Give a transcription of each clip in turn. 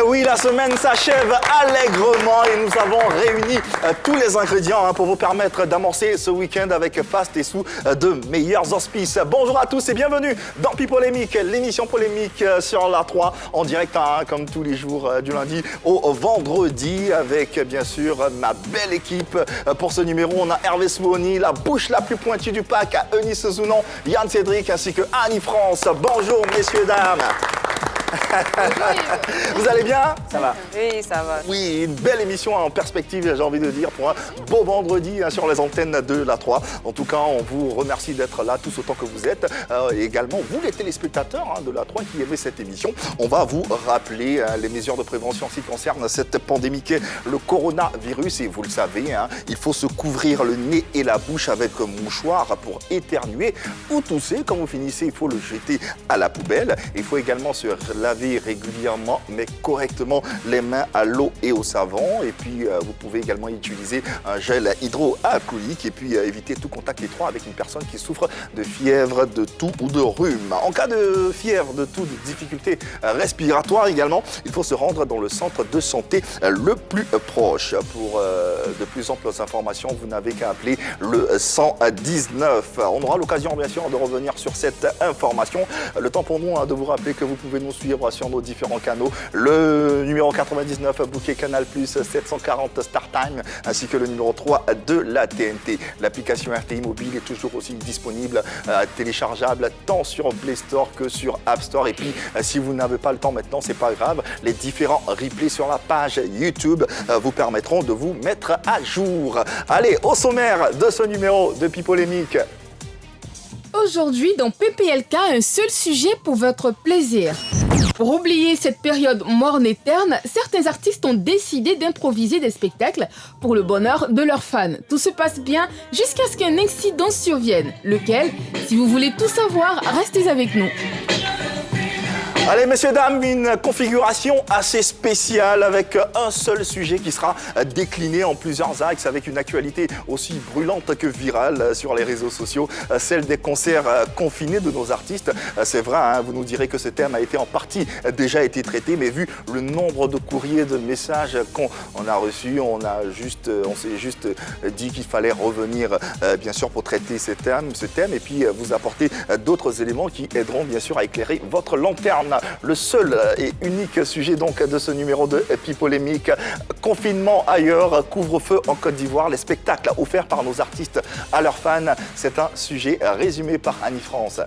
oui, la semaine s'achève allègrement et nous avons réuni tous les ingrédients pour vous permettre d'amorcer ce week-end avec Fast et sous de meilleurs auspices. Bonjour à tous et bienvenue dans Pipolémique, l'émission polémique sur la 3 en direct comme tous les jours du lundi au vendredi avec bien sûr ma belle équipe. Pour ce numéro, on a Hervé Souoni, la bouche la plus pointue du pack, à Eunice Zounon, Yann Cédric ainsi que Annie France. Bonjour messieurs, dames. Vous allez bien? Ça va? Oui, ça va. Oui, une belle émission en perspective, j'ai envie de dire, pour un beau vendredi sur les antennes de la 3. En tout cas, on vous remercie d'être là tous autant que vous êtes. Et également, vous les téléspectateurs de la 3 qui aimez cette émission. On va vous rappeler les mesures de prévention en ce qui concerne cette pandémie qu'est le coronavirus. Et vous le savez, il faut se couvrir le nez et la bouche avec un mouchoir pour éternuer ou tousser. Quand vous finissez, il faut le jeter à la poubelle. Il faut également se laver régulièrement mais correctement les mains à l'eau et au savon. Et puis vous pouvez également utiliser un gel hydroalcoolique et puis éviter tout contact étroit avec une personne qui souffre de fièvre, de toux ou de rhume. En cas de fièvre, de toux, de difficultés respiratoires également, il faut se rendre dans le centre de santé le plus proche. Pour de plus amples informations, vous n'avez qu'à appeler le 119. On aura l'occasion bien sûr de revenir sur cette information. Le temps pour nous de vous rappeler que vous pouvez nous suivre sur nos différents canaux. Le numéro 99 Bouquet Canal+, 740 StarTime, ainsi que le numéro 3 de la TNT. L'application RTI Mobile est toujours aussi disponible, téléchargeable tant sur Play Store que sur App Store. Et puis, si vous n'avez pas le temps maintenant, c'est pas grave. Les différents replays sur la page YouTube vous permettront de vous mettre à jour. Allez, au sommaire de ce numéro de Pipolémique. Aujourd'hui, dans PPLK, un seul sujet pour votre plaisir. Pour oublier cette période morne et terne, certains artistes ont décidé d'improviser des spectacles pour le bonheur de leurs fans. Tout se passe bien jusqu'à ce qu'un incident survienne. Lequel? Si vous voulez tout savoir, restez avec nous. Allez, messieurs, dames, une configuration assez spéciale avec un seul sujet qui sera décliné en plusieurs axes avec une actualité aussi brûlante que virale sur les réseaux sociaux, celle des concerts confinés de nos artistes. C'est vrai, vous nous direz que ce thème a été en partie déjà été traité, mais vu le nombre de courriers, de messages qu'on a reçus, on s'est juste dit qu'il fallait revenir bien sûr pour traiter ce thème et puis vous apporter d'autres éléments qui aideront bien sûr à éclairer votre lanterne. Le seul et unique sujet donc de ce numéro de Pipolémique, confinement ailleurs, couvre-feu en Côte d'Ivoire, les spectacles offerts par nos artistes à leurs fans. C'est un sujet résumé par Annie France.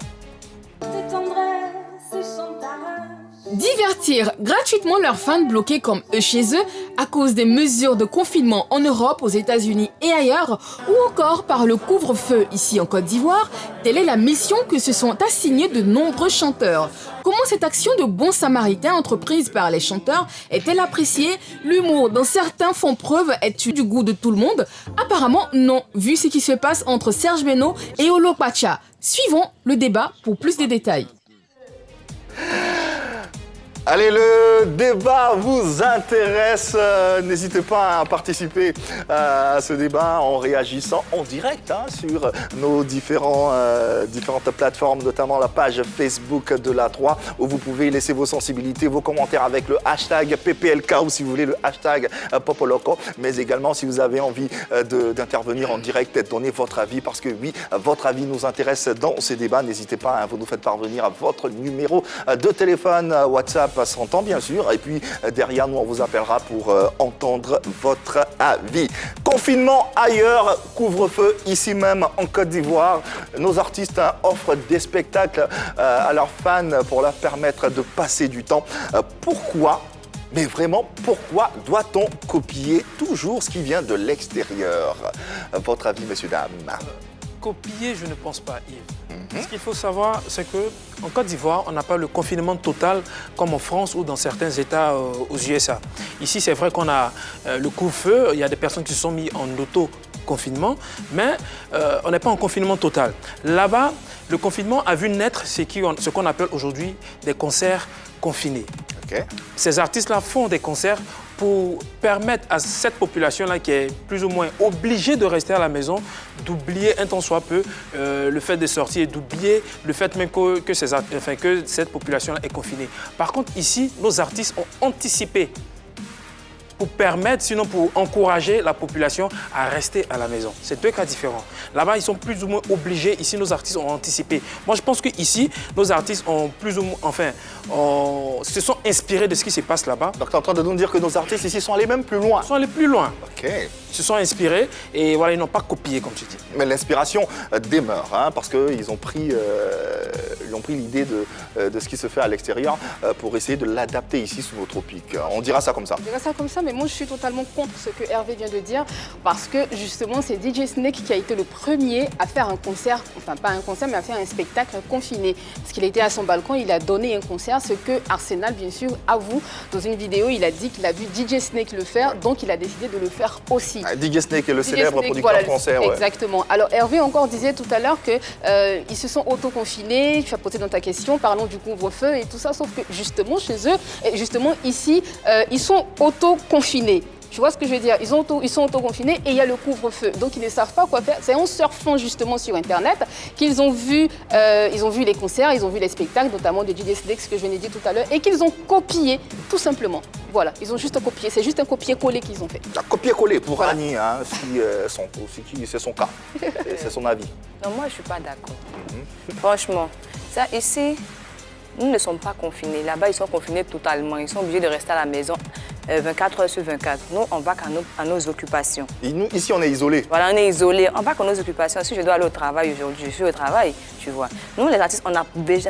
Divertir gratuitement leurs fans bloqués comme eux chez eux à cause des mesures de confinement en Europe, aux États-Unis et ailleurs, ou encore par le couvre-feu ici en Côte d'Ivoire, telle est la mission que se sont assignés de nombreux chanteurs. Comment cette action de bon samaritain entreprise par les chanteurs est-elle appréciée? L'humour dont certains font preuve est-il du goût de tout le monde? Apparemment non, vu ce qui se passe entre Serge Beno et Olo Pacha. Suivons le débat pour plus de détails. Allez, le débat vous intéresse. N'hésitez pas à participer à ce débat en réagissant en direct sur nos différentes plateformes, notamment la page Facebook de la 3, où vous pouvez laisser vos sensibilités, vos commentaires avec le hashtag PPLK ou si vous voulez le hashtag Popoloco. Mais également, si vous avez envie d'intervenir en direct et de donner votre avis, parce que oui, votre avis nous intéresse dans ces débats. N'hésitez pas, vous nous faites parvenir à votre numéro de téléphone, WhatsApp, s'entend bien sûr, et puis derrière nous on vous appellera pour entendre votre avis. Confinement ailleurs, couvre-feu ici même en Côte d'Ivoire. Nos artistes offrent des spectacles à leurs fans pour leur permettre de passer du temps. Pourquoi? Mais vraiment, pourquoi doit-on copier toujours ce qui vient de l'extérieur? Votre avis, messieurs, dames? Copier, je ne pense pas, Yves. Ce qu'il faut savoir, c'est qu'en Côte d'Ivoire, on n'a pas le confinement total comme en France ou dans certains États aux USA. Ici, c'est vrai qu'on a le couvre-feu, il y a des personnes qui se sont mis en auto-confinement, mais on n'est pas en confinement total. Là-bas, le confinement a vu naître ce qu'on appelle aujourd'hui des concerts confinés. Okay. Ces artistes-là font des concerts pour permettre à cette population-là qui est plus ou moins obligée de rester à la maison, d'oublier un temps soit peu le fait de sortir et d'oublier le fait même que cette population-là est confinée. Par contre, ici, nos artistes ont anticipé pour permettre, sinon pour encourager la population à rester à la maison. C'est deux cas différents. Là-bas, ils sont plus ou moins obligés. Ici, nos artistes ont anticipé. Moi, je pense qu'ici, nos artistes ont plus ou moins, se sont inspirés de ce qui se passe là-bas. Donc, tu es en train de nous dire que nos artistes ici sont allés même plus loin. Ils sont allés plus loin. OK. Ils se sont inspirés et voilà, ils n'ont pas copié, comme tu dis. Mais l'inspiration demeure, hein, parce qu'ils ont pris l'idée de ce qui se fait à l'extérieur pour essayer de l'adapter ici sous nos tropiques. On dira ça comme ça. On dirait ça comme ça, mais moi je suis totalement contre ce que Hervé vient de dire, parce que justement c'est DJ Snake qui a été le premier à faire un concert, enfin pas un concert, mais à faire un spectacle confiné. Parce qu'il était à son balcon, il a donné un concert, ce que Arsenal bien sûr avoue. Dans une vidéo, il a dit qu'il a vu DJ Snake le faire, donc il a décidé de le faire aussi. DJ Snake est le célèbre producteur français. Ouais. Exactement. Alors Hervé encore disait tout à l'heure qu'ils se sont auto-confinés, tu as posé dans ta question, parlons du couvre-feu et tout ça, sauf que justement chez eux, et justement ici, ils sont auto-confinés. Tu vois ce que je veux dire? Ils sont auto-confinés et il y a le couvre-feu. Donc, ils ne savent pas quoi faire. C'est en surfant justement sur Internet qu'ils ont vu les concerts, ils ont vu les spectacles, notamment de DJ Snake, ce que je venais de dire tout à l'heure, et qu'ils ont copié, tout simplement. Voilà, ils ont juste copié. C'est juste un copier-coller qu'ils ont fait. Un copier-coller pour voilà. Annie, hein, si c'est son cas. C'est son avis. Non, moi, je ne suis pas d'accord. Franchement, ça ici, nous ne sommes pas confinés. Là-bas, ils sont confinés totalement. Ils sont obligés de rester à la maison 24 heures sur 24. Nous, on va qu'à nos occupations. Et nous, ici, on est isolés. Voilà, on est isolés. On va qu'à nos occupations. Si je dois aller au travail aujourd'hui, je suis au travail, tu vois. Nous, les artistes, on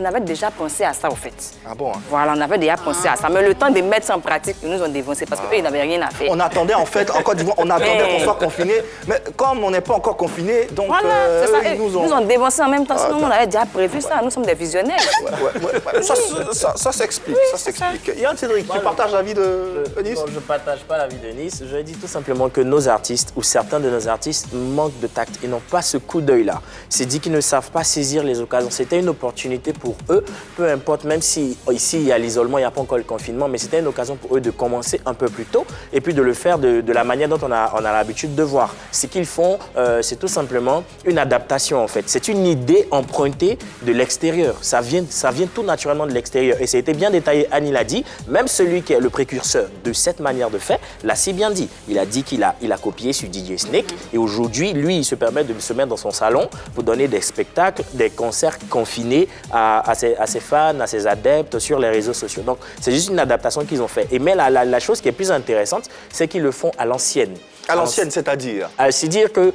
avait déjà pensé à ça, au fait. Ah bon hein? Voilà, on avait déjà pensé à ça. Mais le temps de mettre ça en pratique, ils nous ont dévancé parce qu'eux, ils n'avaient rien à faire. On attendait, en fait, en Côte d'Ivoire, on attendait qu'on soit confinés. Mais comme on n'est pas encore confinés, donc voilà, ça. Ils nous ont dévancé en même temps. Sinon, on avait déjà prévu ça. Nous sommes des visionnaires. Ouais. Ça s'explique. Ça s'explique. Yann Cédric, tu partages l'avis de Nice? Je ne partage pas l'avis de Nice. Je dis tout simplement que nos artistes, ou certains de nos artistes, manquent de tact. Ils n'ont pas ce coup d'œil-là. C'est dit qu'ils ne savent pas saisir les occasions. C'était une opportunité pour eux, peu importe, même si ici il y a l'isolement, il n'y a pas encore le confinement, mais c'était une occasion pour eux de commencer un peu plus tôt et puis de le faire de la manière dont on a l'habitude de voir. Ce qu'ils font, c'est tout simplement une adaptation en fait. C'est une idée empruntée de l'extérieur. Ça vient tout naturellement de l'extérieur. Et ça a été bien détaillé, Annie l'a dit, même celui qui est le précurseur de cette manière de faire, l'a si bien dit. Il a dit qu'il a copié sur DJ Snake et aujourd'hui, lui, il se permet de se mettre dans son salon pour donner des spectacles, des concerts confinés à ses fans, à ses adeptes sur les réseaux sociaux. Donc, c'est juste une adaptation qu'ils ont fait. Et mais la chose qui est plus intéressante, c'est qu'ils le font à l'ancienne. À l'ancienne, c'est-à-dire? C'est-à-dire que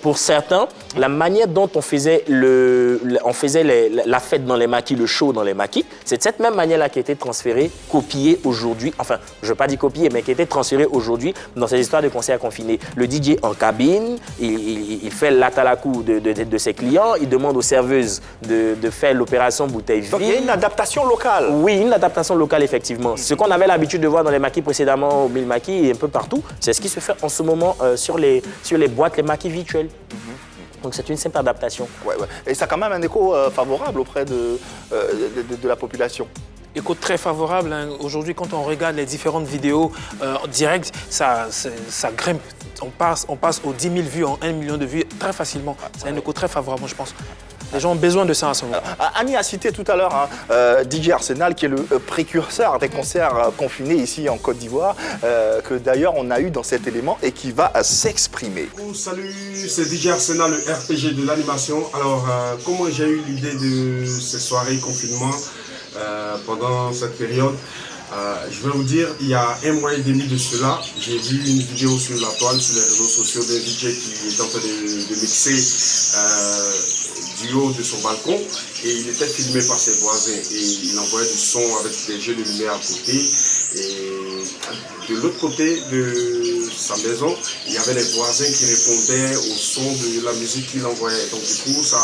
pour certains, la manière dont on faisait la fête dans les maquis, le show dans les maquis, c'est de cette même manière-là qui a été transférée, copiée aujourd'hui, enfin, je ne veux pas dire copiée, mais qui a été transférée aujourd'hui dans ces histoires de concerts confinés. Le DJ en cabine, il fait l'atalakou de ses clients, il demande aux serveuses de faire l'opération bouteille vide. Donc il y a une adaptation locale? Oui, une adaptation locale, effectivement. Ce qu'on avait l'habitude de voir dans les maquis précédemment, au Mille Maquis et un peu partout, c'est ce qui se fait en ce moment sur les boîtes, les maquis virtuels. Donc c'est une simple adaptation. Ouais. Et ça a quand même un écho favorable auprès de la population. Écho très favorable. Hein. Aujourd'hui, quand on regarde les différentes vidéos en direct, ça grimpe. On passe aux 10 000 vues, en 1 million de vues très facilement. C'est un écho très favorable, je pense. Les gens ont besoin de ça en ce moment. Annie a cité tout à l'heure DJ Arsenal, qui est le précurseur des concerts confinés ici en Côte d'Ivoire, que d'ailleurs on a eu dans cet élément et qui va s'exprimer. Salut, c'est DJ Arsenal, le RPG de l'animation. Alors, comment j'ai eu l'idée de ces soirées confinement pendant cette période? Je vais vous dire, il y a 1 mois et demi de cela, j'ai vu une vidéo sur la toile, sur les réseaux sociaux d'un DJ qui est en train de mixer du haut de son balcon et il était filmé par ses voisins et il envoyait du son avec des jeux de lumière à côté. Et de l'autre côté de sa maison, il y avait les voisins qui répondaient au son de la musique qu'il envoyait. Donc du coup, ça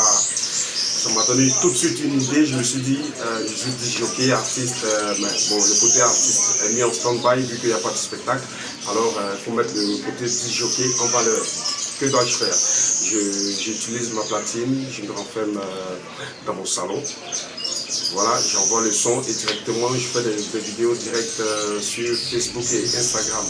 m'a donné tout de suite une idée. Je me suis dit, je suis disjockey, artiste, mais bon, le côté artiste est mis en stand-by vu qu'il n'y a pas de spectacle. Alors, il faut mettre le côté disjockey en valeur. Que dois-je faire? J'utilise ma platine, je me renferme dans mon salon. Voilà, j'envoie le son et directement je fais des vidéos directes sur Facebook et Instagram.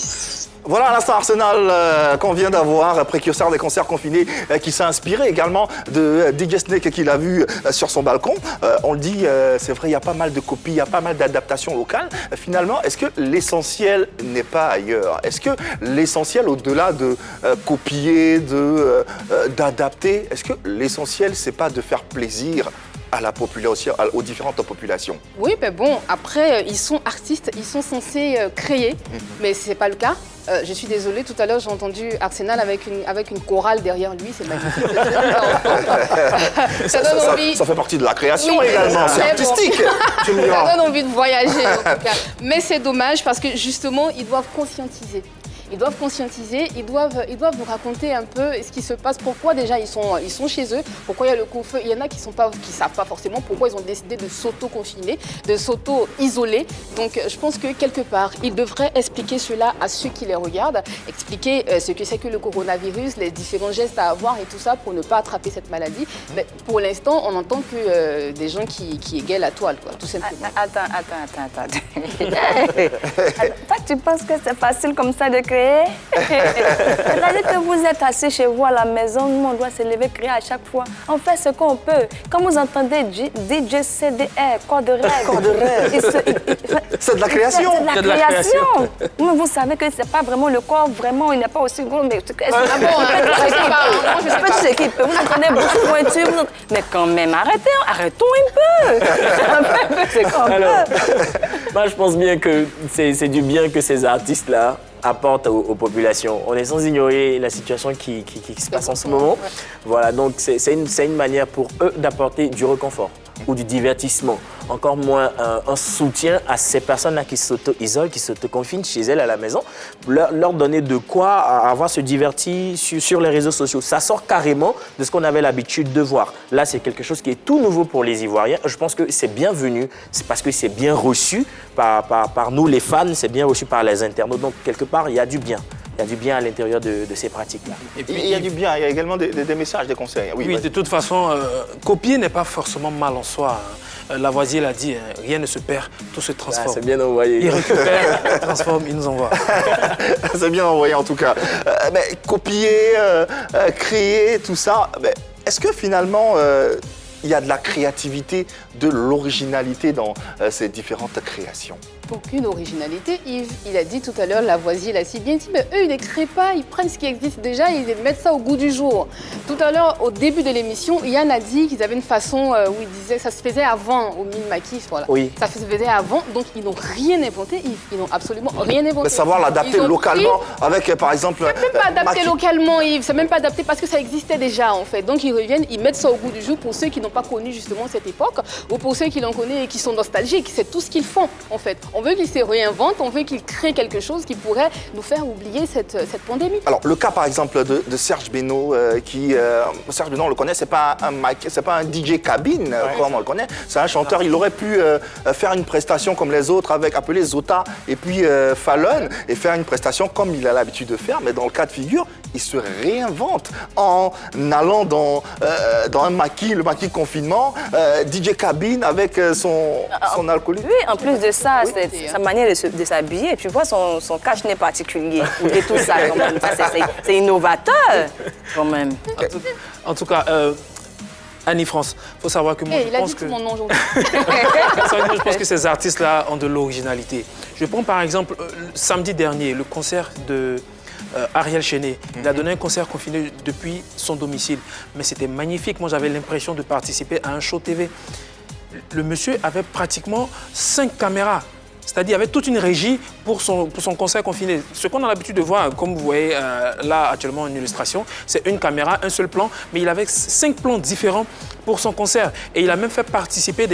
Voilà l'instant Arsenal qu'on vient d'avoir, précurseur des concerts confinés, qui s'est inspiré également de DJ Snake qu'il a vu sur son balcon. On le dit, c'est vrai, il y a pas mal de copies, il y a pas mal d'adaptations locales. Finalement, est-ce que l'essentiel n'est pas ailleurs? Est-ce que l'essentiel, au-delà de copier, d'adapter, est-ce que l'essentiel, c'est pas de faire plaisir à la population, aux différentes populations? Oui, mais bon, après, ils sont artistes, ils sont censés créer, mais ce n'est pas le cas. Je suis désolée, tout à l'heure, j'ai entendu Arsenal avec une chorale derrière lui, c'est magnifique. Ça donne envie. Ça fait partie de la création Oui, également, c'est artistique. Tu me diras. Ça donne envie de voyager, en tout cas. Mais c'est dommage parce que, justement, ils doivent conscientiser. Ils doivent nous raconter un peu ce qui se passe, pourquoi déjà ils sont chez eux, pourquoi il y a le couvre-feu. Il y en a qui ne savent pas forcément pourquoi ils ont décidé de s'auto-confiner, de s'auto-isoler. Donc je pense que quelque part, ils devraient expliquer cela à ceux qui les regardent, expliquer ce que c'est que le coronavirus, les différents gestes à avoir et tout ça pour ne pas attraper cette maladie. Mais pour l'instant, on n'entend que des gens qui égaient la toile, quoi, tout simplement. Attends. Toi, tu penses que c'est facile comme ça de créer? C'est-à-dire que vous êtes assis chez vous à la maison, nous on doit se lever, créer à chaque fois. On fait ce qu'on peut. Quand vous entendez DJ CDR, corps de rêve. C'est de la création. C'est de la création. Mais vous savez que c'est pas vraiment le corps, vraiment, il n'est pas aussi gros. Mais petite équipe, vous entendez beaucoup de voitures. Mais quand même, arrêtons un peu. C'est comme ça. Moi, je pense bien que c'est du bien que ces artistes-là apportent aux populations. On est sans ignorer la situation qui se passe en ce moment. Ouais. Voilà, donc c'est une manière pour eux d'apporter du réconfort ou du divertissement. Encore moins un soutien à ces personnes-là qui s'auto-isolent, qui s'auto-confinent chez elles à la maison, leur donner de quoi avoir se divertir sur les réseaux sociaux. Ça sort carrément de ce qu'on avait l'habitude de voir. Là, c'est quelque chose qui est tout nouveau pour les Ivoiriens. Je pense que c'est bienvenu, c'est parce que c'est bien reçu par nous, les fans, c'est bien reçu par les internautes. Donc, quelque part, il y a du bien. Il y a du bien à l'intérieur de ces pratiques-là. Et puis, il y a du bien, il y a également des messages, des conseils. Oui, de toute façon, copier n'est pas forcément mal en soi. Lavoisier l'a dit, rien ne se perd, tout se transforme. Ah, c'est bien envoyé. Il récupère, il transforme, il nous envoie. C'est bien envoyé en tout cas. Mais copier, créer, tout ça, est-ce que finalement, il y a de la créativité, de l'originalité dans ces différentes créations? Aucune originalité. Yves, il a dit tout à l'heure, Lavoisier l'a si bien dit, mais eux, ils ne créent pas, ils prennent ce qui existe déjà et ils mettent ça au goût du jour. Tout à l'heure, au début de l'émission, Yann a dit qu'ils avaient une façon où il disait ça se faisait avant, au mille maquis, voilà. Oui. Ça se faisait avant, donc ils n'ont rien inventé, Yves. Ils n'ont absolument rien inventé. Mais savoir l'adapter localement avec, par exemple... C'est même pas adapté localement, Yves. C'est même pas adapté parce que ça existait déjà, en fait. Donc ils reviennent, ils mettent ça au goût du jour pour ceux qui n'ont pas connu justement cette époque ou pour ceux qui l'ont connu et qui sont nostalgiques. C'est tout ce qu'ils font, en fait. On veut qu'ils se réinventent, on veut qu'ils créent quelque chose qui pourrait nous faire oublier cette pandémie. Alors, le cas, par exemple, de Serge Beno, Serge Beno, on le connaît, c'est pas un DJ cabine, comme on le connaît. C'est un chanteur, il aurait pu faire une prestation comme les autres, appelé Zota et puis Fallon, et faire une prestation comme il a l'habitude de faire, mais dans le cas de figure, il se réinvente en allant dans un maquis, le maquis confinement, DJ cabine avec son alcoolique. Oui, en plus de ça, sa manière de s'habiller, tu vois son cache-nez particulier et tout ça, quand même. C'est innovateur, quand même. En tout cas, Annie France, il faut savoir que moi, je pense que... mon nom aujourd'hui. Je pense que ces artistes-là ont de l'originalité. Je prends par exemple, samedi dernier, le concert de Ariel Chenet. Il a donné un concert confiné depuis son domicile. Mais c'était magnifique. Moi, j'avais l'impression de participer à un show TV. Le monsieur avait pratiquement 5 caméras. C'est-à-dire, il y avait toute une régie pour son concert confiné. Ce qu'on a l'habitude de voir, comme vous voyez là actuellement en illustration, c'est une caméra, un seul plan, mais il avait 5 plans différents pour son concert. Et il a même fait participer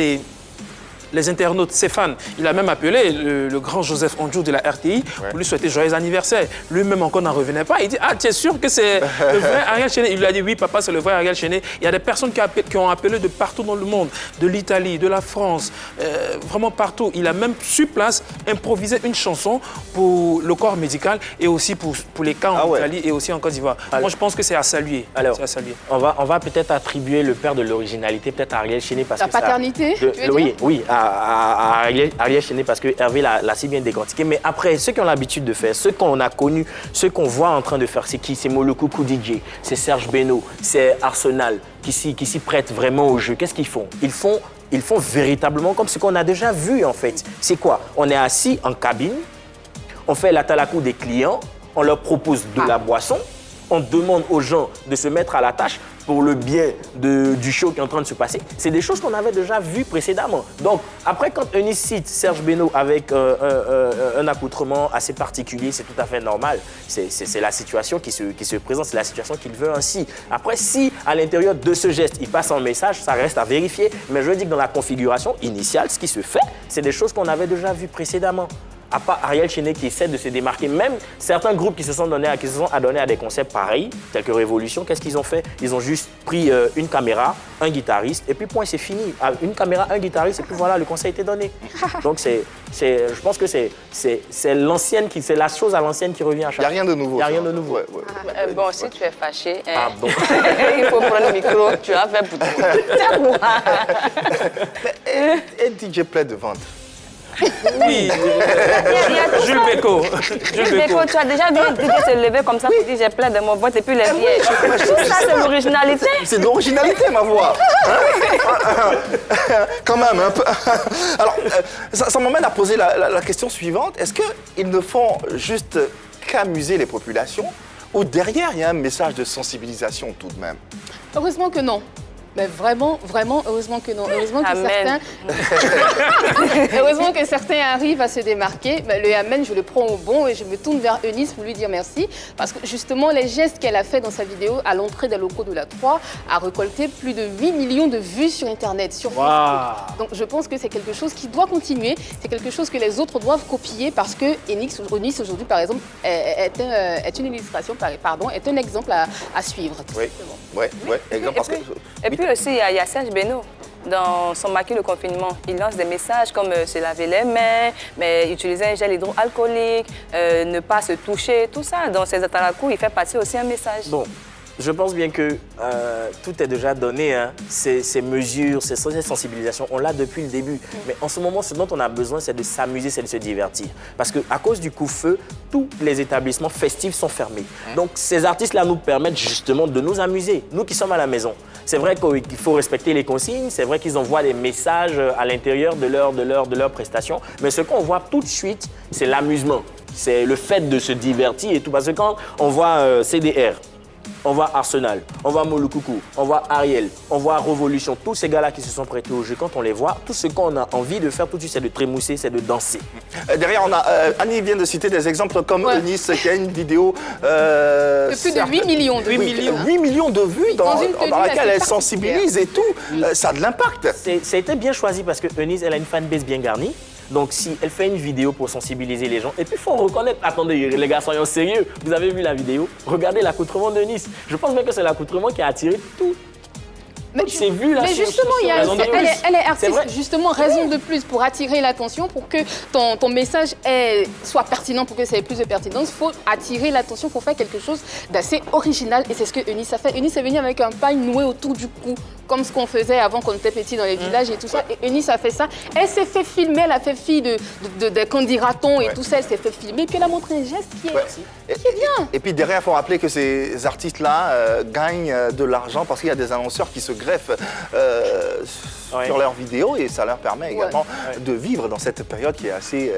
les internautes, ses fans. Il a même appelé le grand Joseph Ondjou de la RTI pour lui souhaiter joyeux anniversaire. Lui-même encore n'en revenait pas. Il dit, ah, tu es sûr que c'est le vrai Ariel Chenet? Il lui a dit, oui, papa, c'est le vrai Ariel Chenet. Il y a des personnes qui ont appelé de partout dans le monde, de l'Italie, de la France, vraiment partout. Il a même sur place improvisé une chanson pour le corps médical et aussi pour les cas en Italie et aussi en Côte d'Ivoire. Moi, je pense que c'est à saluer. Alors, à saluer. On va peut-être attribuer le père de l'originalité, peut-être à Ariel Chenet. Parce la que ça, paternité, tu veux dire? Oui, à Ariel Chenet, parce que Hervé l'a si bien décortiqué. Mais après, ceux qui ont l'habitude de faire, ceux qu'on a connus, ceux qu'on voit en train de faire, c'est qui? C'est Molukuku DJ, c'est Serge Beno, c'est Arsenal, qui s'y prêtent vraiment au jeu. Qu'est-ce qu'ils font? Ils font véritablement comme ce qu'on a déjà vu, en fait. C'est quoi? On est assis en cabine, on fait la talakou des clients, on leur propose de la boisson, on demande aux gens de se mettre à la tâche pour le bien du show qui est en train de se passer. C'est des choses qu'on avait déjà vues précédemment. Donc, après, quand Eunice cite Serge Beno avec un accoutrement assez particulier, c'est tout à fait normal. C'est la situation qui se présente, c'est la situation qu'il veut ainsi. Après, si à l'intérieur de ce geste, il passe un message, ça reste à vérifier. Mais je veux dire que dans la configuration initiale, ce qui se fait, c'est des choses qu'on avait déjà vues précédemment. À part Ariel Chenet qui essaie de se démarquer, même certains groupes qui se sont adonnés à des concepts pareils, tels que Révolution, qu'est-ce qu'ils ont fait? Ils ont juste pris une caméra, un guitariste, et puis point, c'est fini. Une caméra, un guitariste, et puis voilà, le conseil était donné. Donc je pense que c'est l'ancienne, c'est la chose à l'ancienne qui revient à chaque fois. Il n'y a rien de nouveau. Il n'y a rien de nouveau. Bon, si tu es fâché, Pardon. il faut prendre le micro, tu as fait pour toi. Et DJ Play de vente. Oui, Jules Bécaud. Tu as déjà vu un DJ se lever comme ça pour dire j'ai plein de mon vote et puis les vieilles. Tout ça, c'est l'originalité. C'est de l'originalité, ma voix. Quand même, un peu. Alors, ça m'amène à poser la question suivante. Est-ce qu'ils ne font juste qu'amuser les populations ou derrière, il y a un message de sensibilisation tout de même? Heureusement que non. Mais vraiment, heureusement que non. Heureusement que certains arrivent à se démarquer. Mais le Amen, je le prends au bon et je me tourne vers Eunice pour lui dire merci. Parce que justement, les gestes qu'elle a fait dans sa vidéo à l'entrée des locaux de la 3 a récolté plus de 8 millions de vues sur Internet, sur Facebook. Donc je pense que c'est quelque chose qui doit continuer. C'est quelque chose que les autres doivent copier parce que Eunice aujourd'hui, par exemple, est une illustration, est un exemple à suivre. Oui, exemple parce que... Et puis aussi, il y a Serge Beno. Dans son maquis de confinement, il lance des messages comme se laver les mains, mais utiliser un gel hydroalcoolique, ne pas se toucher, tout ça. Dans ses atalakou, il fait passer aussi un message. Bon, je pense bien que tout est déjà donné, hein. Ces mesures, ces sensibilisations, on l'a depuis le début. Mais en ce moment, ce dont on a besoin, c'est de s'amuser, c'est de se divertir. Parce qu'à cause du couvre-feu, tous les établissements festifs sont fermés. Donc ces artistes-là nous permettent justement de nous amuser, nous qui sommes à la maison. C'est vrai qu'il faut respecter les consignes, c'est vrai qu'ils envoient des messages à l'intérieur de leurs prestations. Mais ce qu'on voit tout de suite, c'est l'amusement. C'est le fait de se divertir et tout. Parce que quand on voit CDR, on voit Arsenal, on voit Molukuku, on voit Ariel, on voit Révolution, tous ces gars-là qui se sont prêtés au jeu, quand on les voit, tout ce qu'on a envie de faire tout de suite, c'est de trémousser, c'est de danser. Derrière, on a Annie vient de citer des exemples comme Eunice qui a une vidéo... de plus de 8 millions de vues. 8 millions de vues dans laquelle elle sensibilise et tout. Ça a de l'impact. Ça a été bien choisi parce que Eunice, elle a une fanbase bien garnie. Donc, si elle fait une vidéo pour sensibiliser les gens, et puis il faut reconnaître, attendez, les gars, soyons sérieux, vous avez vu la vidéo, regardez l'accoutrement de Nice. Je pense même que c'est l'accoutrement qui a attiré tout. Mais justement, elle est artiste, justement, raison de plus pour attirer l'attention, pour que ton message soit pertinent, pour que ça ait plus de pertinence. Il faut attirer l'attention, il faut faire quelque chose d'assez original. Et c'est ce que Eunice a fait. Eunice est venue avec un paille noué autour du cou, comme ce qu'on faisait avant quand on était petit dans les villages et tout ça. Et Eunice a fait ça. Elle s'est fait filmer, elle a fait fi de candidatons et tout ça. Elle s'est fait filmer, et puis elle a montré un geste qui est bien. Et puis derrière, il faut rappeler que ces artistes-là gagnent de l'argent parce qu'il y a des annonceurs qui se greffent sur leurs vidéos et ça leur permet également de vivre dans cette période qui est assez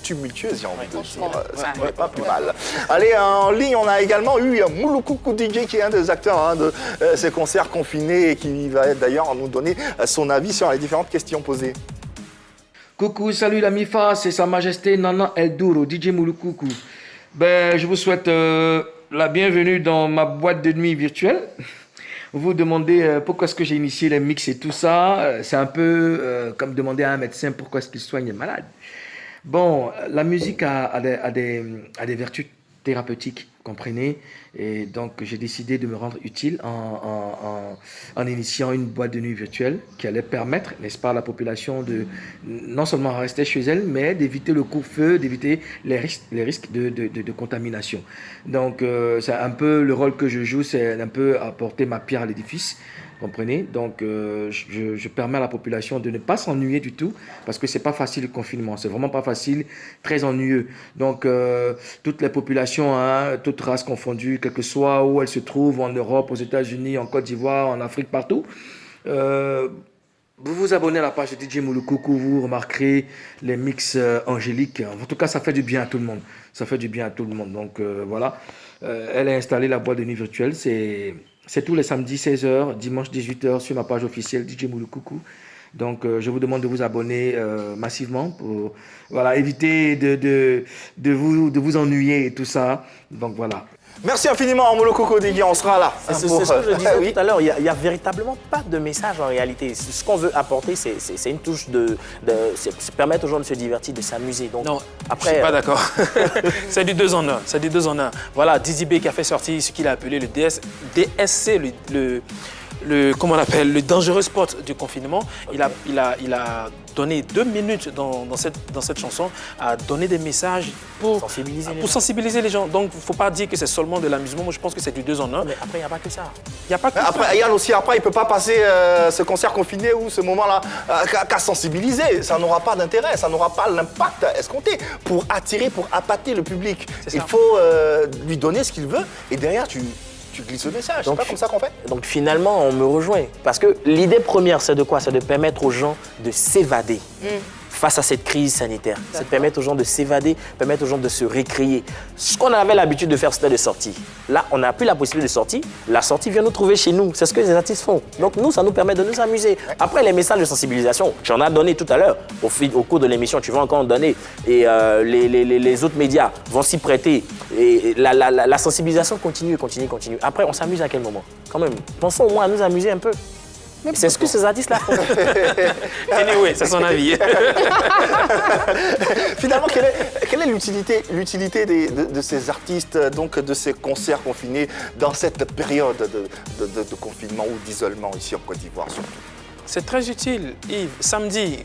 tumultueuse, j'ai envie de dire. Ça n'est pas plus mal. Allez, en ligne, on a également eu Molukuku DJ qui est un des acteurs de ces concerts confinés et qui va d'ailleurs nous donner son avis sur les différentes questions posées. Coucou, salut la MIFA, c'est Sa Majesté Nana El Duro, DJ Molukuku. Je vous souhaite la bienvenue dans ma boîte de nuit virtuelle. Vous vous demandez pourquoi est-ce que j'ai initié les mix et tout ça. C'est un peu comme demander à un médecin pourquoi est-ce qu'il soigne les malades. Bon, la musique a des vertus thérapeutiques, comprenez. Et donc, j'ai décidé de me rendre utile en initiant une boîte de nuit virtuelle qui allait permettre, n'est-ce pas, à la population de non seulement rester chez elle, mais d'éviter le coup-feu, d'éviter les risques de contamination. Donc, c'est un peu le rôle que je joue, c'est un peu apporter ma pierre à l'édifice. Comprenez? Donc, je permets à la population de ne pas s'ennuyer du tout parce que c'est pas facile le confinement. C'est vraiment pas facile, très ennuyeux. Donc, toutes les populations, hein, toutes races confondues, quel que soit où elles se trouvent, en Europe, aux États-Unis, en Côte d'Ivoire, en Afrique, partout, vous vous abonnez à la page de DJ Moulokoko, vous remarquerez les mix angéliques. En tout cas, ça fait du bien à tout le monde. Ça fait du bien à tout le monde. Donc, voilà. Elle a installé la boîte de nuit virtuelle. C'est tous les samedis 16h, dimanche 18h sur ma page officielle DJ Moulokoko. Donc, je vous demande de vous abonner massivement pour éviter de vous ennuyer et tout ça. Donc, voilà. Merci infiniment, Moulokoko Digui, on sera là. C'est ce que je disais tout à l'heure, il n'y a véritablement pas de message en réalité. Ce qu'on veut apporter, c'est une touche c'est permettre aux gens de se divertir, de s'amuser. Donc, non, après, je ne suis pas d'accord. C'est du 2 en 1. C'est du 2 en 1. Voilà, Dizzy B qui a fait sortir ce qu'il a appelé le DSC, comment on appelle, le dangereux spot du confinement. Okay. Il a donné 2 minutes dans cette chanson à donner des messages pour sensibiliser les gens. Donc, il ne faut pas dire que c'est seulement de l'amusement. Moi, je pense que c'est du 2 en 1. Mais après, il n'y a pas que ça. Il n'y a pas que ça. Après, Yann aussi, il ne peut pas passer ce concert confiné ou ce moment-là qu'à sensibiliser. Ça n'aura pas d'intérêt, ça n'aura pas l'impact escompté pour attirer, pour appâter le public. Il faut lui donner ce qu'il veut et derrière, tu glisses le message. C'est pas comme ça qu'on fait. Donc finalement, on me rejoint. Parce que l'idée première, c'est de quoi? C'est de permettre aux gens de s'évader face à cette crise sanitaire. C'est de permettre aux gens de s'évader, permettre aux gens de se récréer. Ce qu'on avait l'habitude de faire, c'était de sortir. Là, on n'a plus la possibilité de sortir. La sortie vient nous trouver chez nous. C'est ce que les artistes font. Donc nous, ça nous permet de nous amuser. Après, les messages de sensibilisation, j'en ai donné tout à l'heure. Au cours de l'émission, tu vas encore en donner. Et les autres médias vont s'y prêter. Et la sensibilisation continue. Après, on s'amuse à quel moment? Quand même, pensons au moins à nous amuser un peu. C'est ce que ces artistes-là font. Anyway, c'est son avis. Finalement, quelle est l'utilité de ces artistes, donc de ces concerts confinés dans cette période de confinement ou d'isolement ici en Côte d'Ivoire surtout? C'est très utile, Yves. Samedi,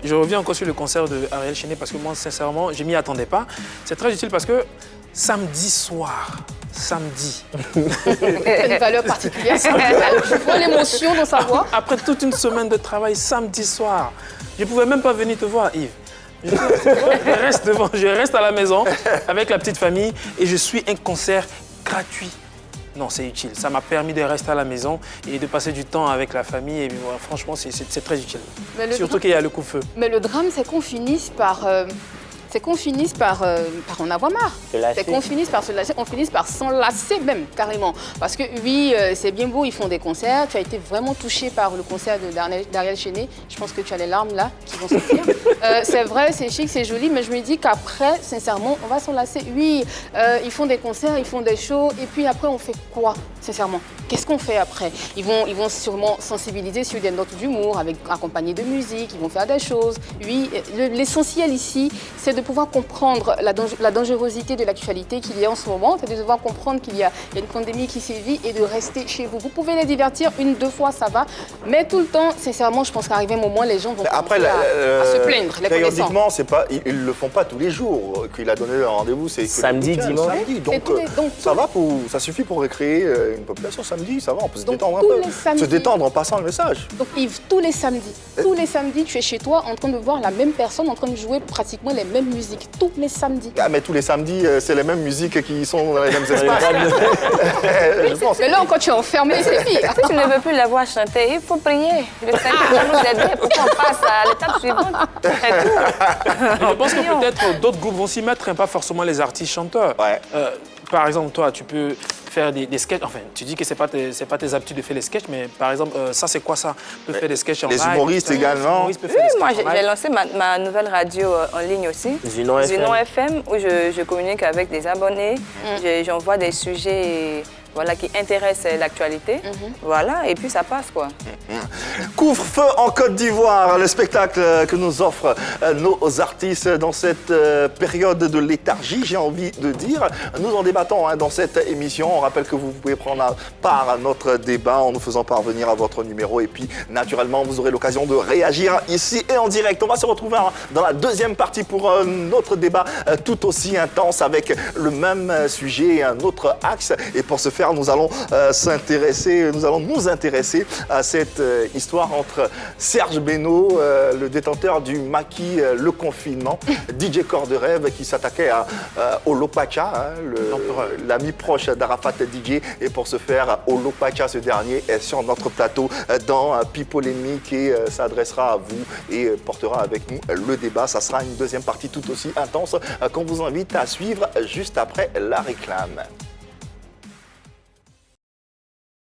je reviens encore sur le concert de Ariel Chéné parce que moi, sincèrement, je ne m'y attendais pas. C'est très utile parce que samedi soir, samedi. C'est une valeur particulière. Je vois l'émotion dans sa voix. Après toute une semaine de travail, samedi soir, je ne pouvais même pas venir te voir, Yves. Je reste à la maison avec la petite famille et je suis un concert gratuit. Non, c'est utile. Ça m'a permis de rester à la maison et de passer du temps avec la famille. Et voilà, franchement, c'est très utile. Surtout qu'il y a le coup-feu. Mais le drame, c'est qu'on finisse par... en avoir marre. C'est qu'on finisse par se lasser, on finisse par s'enlacer même, carrément. Parce que oui, c'est bien beau, ils font des concerts. Tu as été vraiment touché par le concert d'Ariel Chéné. Je pense que tu as les larmes là qui vont sortir. C'est vrai, c'est chic, c'est joli, mais je me dis qu'après, sincèrement, on va s'enlacer. Oui, ils font des concerts, ils font des shows, et puis après, on fait quoi, sincèrement? Qu'est-ce qu'on fait après? Ils vont sûrement sensibiliser sur des notes d'humour, accompagné de musique, ils vont faire des choses. Oui, l'essentiel ici, c'est de pouvoir comprendre la dangerosité de l'actualité qu'il y a en ce moment, c'est de devoir comprendre qu'il y a une pandémie qui sévit et de rester chez vous. Vous pouvez les divertir 1-2 fois, ça va, mais tout le temps, sincèrement, je pense qu'arrivé un moment, les gens vont commencer à se plaindre, les périodiquement, ils ne le font pas tous les jours. Qu'il a donné un rendez-vous, c'est samedi, dimanche. Donc, ça suffit pour recréer une population. Samedi, ça va, on peut se détendre un peu. Se détendre en passant le message. Donc Yves, tous les samedis, tu es chez toi en train de voir la même personne en train de jouer pratiquement les mêmes musiques. Tous les samedis. Ah, mais tous les samedis, c'est les mêmes musiques qui sont dans les mêmes espaces. Mais là, quand tu es enfermé, c'est pire. Si tu ne veux plus la voir chanter, il faut prier. Le Seigneur va nous aider pour qu'on passe à l'étape suivante. Je pense que peut-être d'autres groupes vont s'y mettre, pas forcément les artistes chanteurs. Ouais. Par exemple, toi, tu peux faire des sketchs. Enfin, tu dis que c'est pas tes habitudes de faire les sketchs, mais par exemple, ça, c'est quoi ça? Tu peux faire des sketchs en live. Les humoristes également. Oui, moi, j'ai lancé ma nouvelle radio en ligne aussi. Zinon FM, où je communique avec des abonnés. J'envoie des sujets voilà, qui intéressent l'actualité. Voilà, et puis ça passe, quoi. Couvre-feu en Côte d'Ivoire, le spectacle que nous offrent nos artistes dans cette période de léthargie, j'ai envie de dire. Nous en débattons dans cette émission. On rappelle que vous pouvez prendre part à notre débat en nous faisant parvenir à votre numéro. Et puis, naturellement, vous aurez l'occasion de réagir ici et en direct. On va se retrouver dans la deuxième partie pour notre débat tout aussi intense avec le même sujet et un autre axe. Et pour ce faire, nous allons nous intéresser à cette histoire entre Serge Beno, le détenteur du maquis Le Confinement, DJ Corps de Rêve qui s'attaquait à Olopacha, l'ami proche d'Arafat DJ. Et pour ce faire, Olopacha, ce dernier, est sur notre plateau dans Pipolémique et s'adressera à vous et portera avec nous le débat. Ça sera une deuxième partie tout aussi intense qu'on vous invite à suivre juste après la réclame.